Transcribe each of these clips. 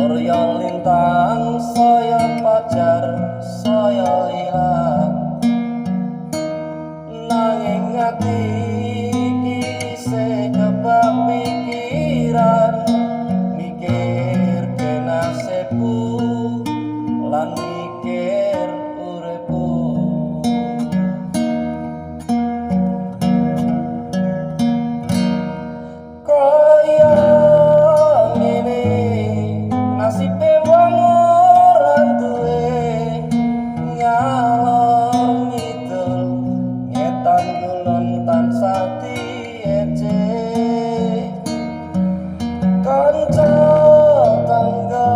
Surya lintang saya pacar saya ilang, nanging ati iki isih kebak pikiran, mikir ke nasibku lan mikir uripku. Kaya ngene nasibe wong ora duwe, ngalor ngidul ngetan kulon tansah diece. Kanca tangga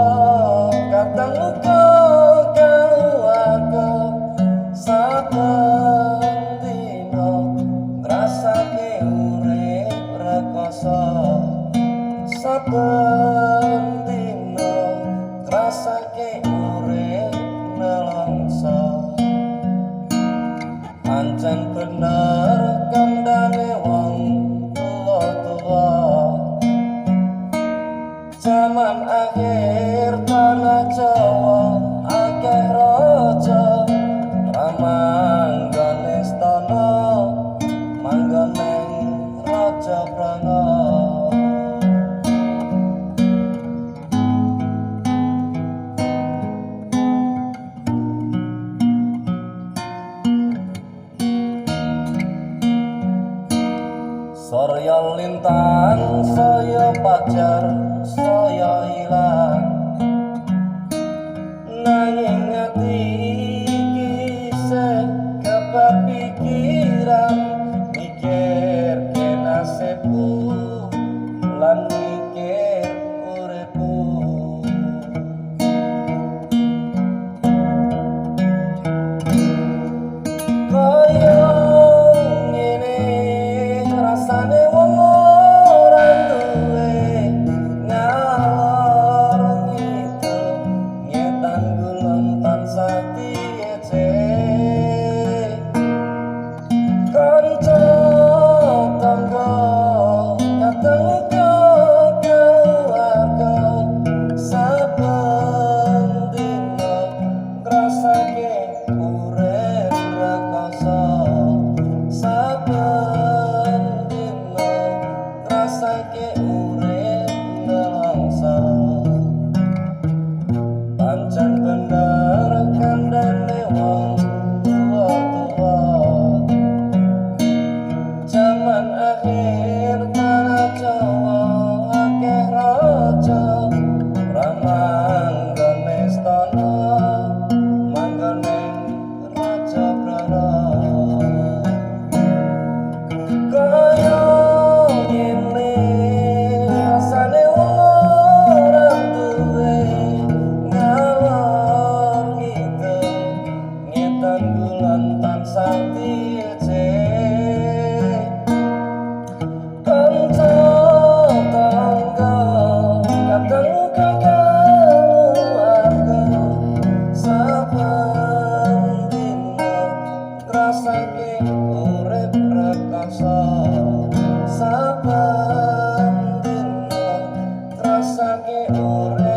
kadang uga keluarga, saben dina ngrasake urip rekoso, saben dina ngrasake urip nelongso. Pancen bener kandhane wong tuwa-tuwa, zaman akhir tanah Jawa akeh raja, ramanggone istana manggone raja prana. Surya lintang saya pacar saya ilang, nanging ati iki isih kebak pikiran, mikir ke nasibku lan mikir uripku. Kaya ngene rasane wong ora duwe, ngalor ngidul ngetan kulon tansah diece. Kanca tangga kadang uga keluarga, saben dina ngrasake urip rekoso, saben dina ngrasake urip nelongso. Pancen bener kandhane wong tuwa-tuwa, zaman akhir tanah Jawa akeh raja, ramanggone istana manggone raja prana. Kaya ngene rasane wong ora duwe, ngalor ngidul ngetan kulon tansah diece. Kanca tangga kadang uga keluarga, saben dina ngrasake urip rekoso, saben dina ngrasake urip